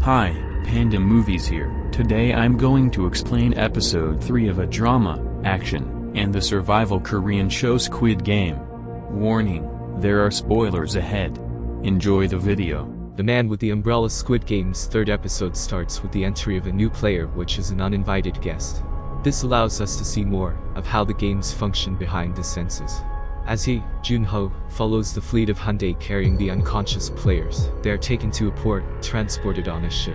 Hi, Panda Movies here. Today I'm going to explain episode 3 of a drama, action, and the survival Korean show Squid Game. Warning, there are spoilers ahead. Enjoy the video. The Man with the Umbrella. Squid Game's third episode starts with the entry of a new player, which is an uninvited guest. This allows us to see more of how the games function behind the scenes. As he, Junho, follows the fleet of Hyundai carrying the unconscious players, they are taken to a port, transported on a ship.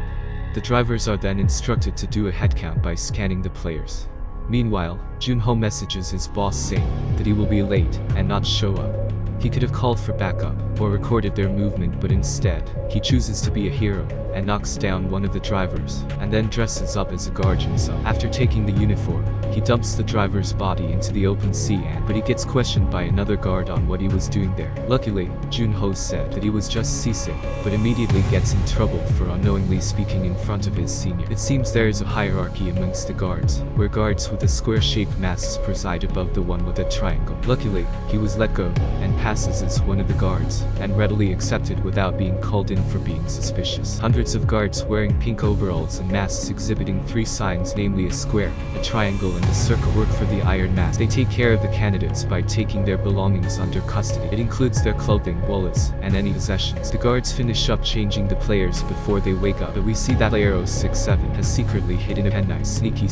The drivers are then instructed to do a headcount by scanning the players. Meanwhile, Junho messages his boss saying that he will be late and not show up. He could have called for backup or recorded their movement, but instead, he chooses to be a hero and knocks down one of the drivers and then dresses up as a guard himself. After taking the uniform, he dumps the driver's body into the open sea but he gets questioned by another guard on what he was doing there. Luckily, Junho said that he was just seasick, but immediately gets in trouble for unknowingly speaking in front of his senior. It seems there is a hierarchy amongst the guards, where guards with the square-shaped masks preside above the one with a triangle. Luckily, he was let go and passes as one of the guards, and readily accepted without being called in for being suspicious. Hundreds of guards wearing pink overalls and masks exhibiting three signs, namely a square, a triangle and a circle, work for the Iron Mask. They take care of the candidates by taking their belongings under custody. It includes their clothing, wallets, and any possessions. The guards finish up changing the players before they wake up, but we see that player 067 has secretly hidden a penknife. Sneaky.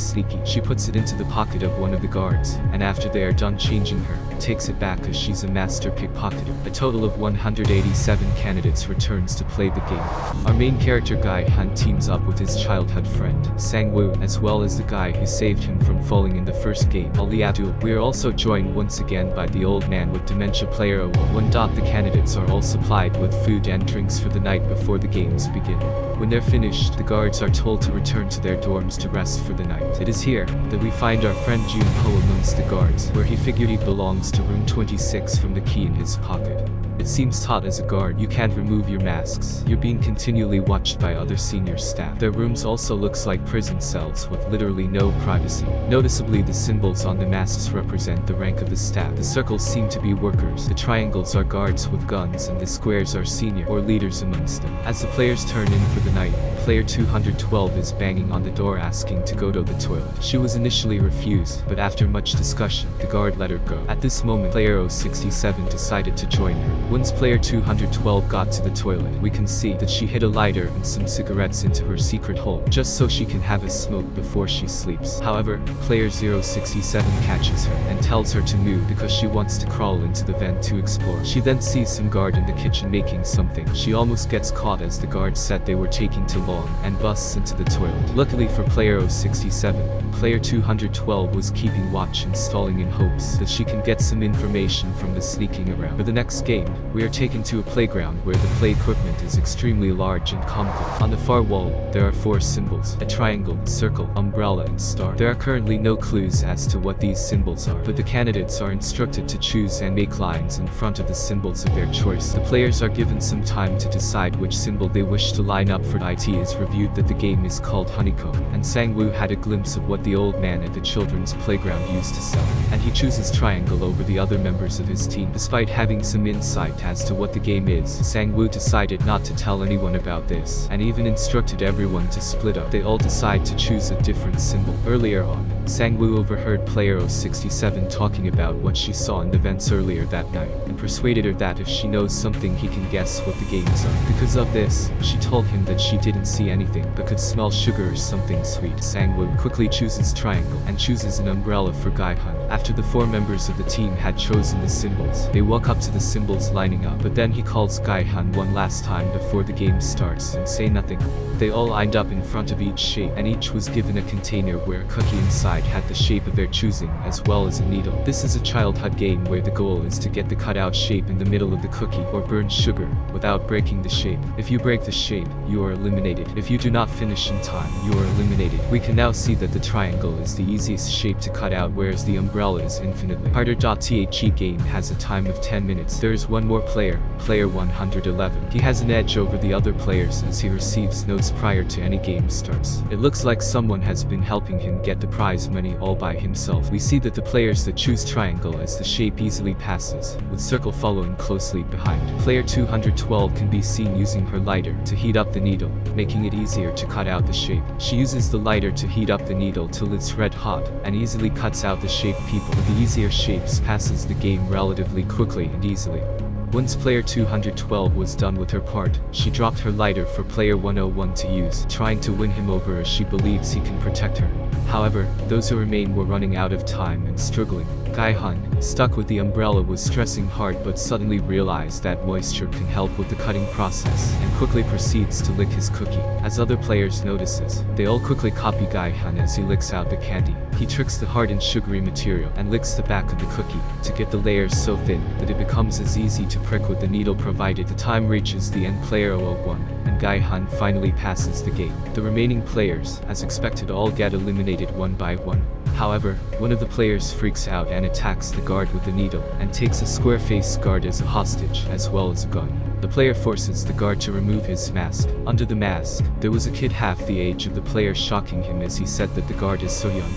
She puts it into the pocket of one of the guards, and after they are done changing her, takes it back as she's a master pickpocketer. A total of 187 candidates returns to play the game. Our main character Guy Han teams up with his childhood friend, Sang-woo, as well as the guy who saved him from falling in the first game, Ali Abdul. We are also joined once again by the old man with dementia, player 01. The candidates are all supplied with food and drinks for the night before the games begin. When they're finished, the guards are told to return to their dorms to rest for the night. It is here that we find our friend Junho amongst the guards, where he figured he belongs to room 26 from the key in his pocket. It seems taught as a guard, you can't remove your masks. You're being continually watched by other senior staff. Their rooms also looks like prison cells with literally no privacy. Noticeably, the symbols on the masks represent the rank of the staff. The circles seem to be workers, the triangles are guards with guns, and the squares are senior or leaders amongst them. As the players turn in for the night, player 212 is banging on the door asking to go to the toilet. She was initially refused, but after much discussion, the guard let her go. At this moment, player 067 decided to join her. Once player 212 got to the toilet, we can see that she hid a lighter and some cigarettes into her secret hole, just so she can have a smoke before she sleeps. However, player 067 catches her and tells her to move because she wants to crawl into the vent to explore. She then sees some guard in the kitchen making something. She almost gets caught as the guard said they were taking too long and busts into the toilet. Luckily for player 067, player 212 was keeping watch and stalling in hopes that she can get some information from the sneaking around. For the next game, we are taken to a playground where the play equipment is extremely large and comical. On the far wall, there are 4 symbols: a triangle, circle, umbrella, and star. There are currently no clues as to what these symbols are, but the candidates are instructed to choose and make lines in front of the symbols of their choice. The players are given some time to decide which symbol they wish to line up for. It is reviewed that the game is called Honeycomb, and Sang-woo had a glimpse of what the old man at the children's playground used to sell, and he chooses triangle over the other members of his team. Despite having some insight as to what the game is, Sang-woo decided not to tell anyone about this, and even instructed everyone to split up. They all decide to choose a different symbol. Earlier on, Sang-woo overheard player 067 talking about what she saw in the vents earlier that night, and persuaded her that if she knows something he can guess what the games are. Because of this, she told him that she didn't see anything but could smell sugar or something sweet. Sang-woo quickly chooses triangle and chooses an umbrella for Guy Han. After the 4 members of the team had chosen the symbols, they walk up to the symbols lining up, but then he calls Guy Han one last time before the game starts and say nothing. They all lined up in front of each shape, and each was given a container where a cookie inside had the shape of their choosing, as well as a needle. This is a childhood game where the goal is to get the cutout shape in the middle of the cookie or burn sugar without breaking the shape. If you break the shape, you are eliminated. If you do not finish in time, you are eliminated. We can now see that the triangle is the easiest shape to cut out, whereas the umbrella is infinitely harder. The game has a time of 10 minutes. There is one one more player, player 111. He has an edge over the other players as he receives notes prior to any game starts. It looks like someone has been helping him get the prize money all by himself. We see that the players that choose triangle as the shape easily passes, with circle following closely behind. Player 212 can be seen using her lighter to heat up the needle, making it easier to cut out the shape. She uses the lighter to heat up the needle till it's red hot, and easily cuts out the shape. People with the easier shapes passes the game relatively quickly and easily. Once player 212 was done with her part, she dropped her lighter for player 101 to use, trying to win him over as she believes he can protect her. However, those who remain were running out of time and struggling. Gai-hun, stuck with the umbrella, was stressing hard but suddenly realized that moisture can help with the cutting process, and quickly proceeds to lick his cookie. As other players notices, they all quickly copy Gai-hun as he licks out the candy. He tricks the hard and sugary material and licks the back of the cookie to get the layers so thin that it becomes as easy to prick with the needle provided. The time reaches the end. Player 001, and Gai-hun finally passes the game. The remaining players, as expected, all get eliminated one by one. However, one of the players freaks out and attacks the guard with the needle, and takes a square-faced guard as a hostage, as well as a gun. The player forces the guard to remove his mask. Under the mask, there was a kid half the age of the player, shocking him as he said that the guard is so young.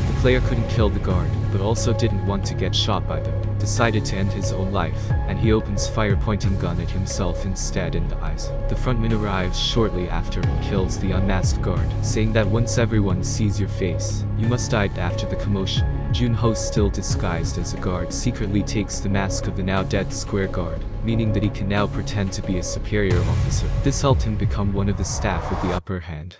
The player couldn't kill the guard, but also didn't want to get shot by them. Decided to end his own life, and he opens fire, pointing gun at himself instead in the eyes. The frontman arrives shortly after and kills the unmasked guard, saying that once everyone sees your face, you must die. After the commotion, Junho, still disguised as a guard, secretly takes the mask of the now dead square guard, meaning that he can now pretend to be a superior officer. This helped him become one of the staff with the upper hand.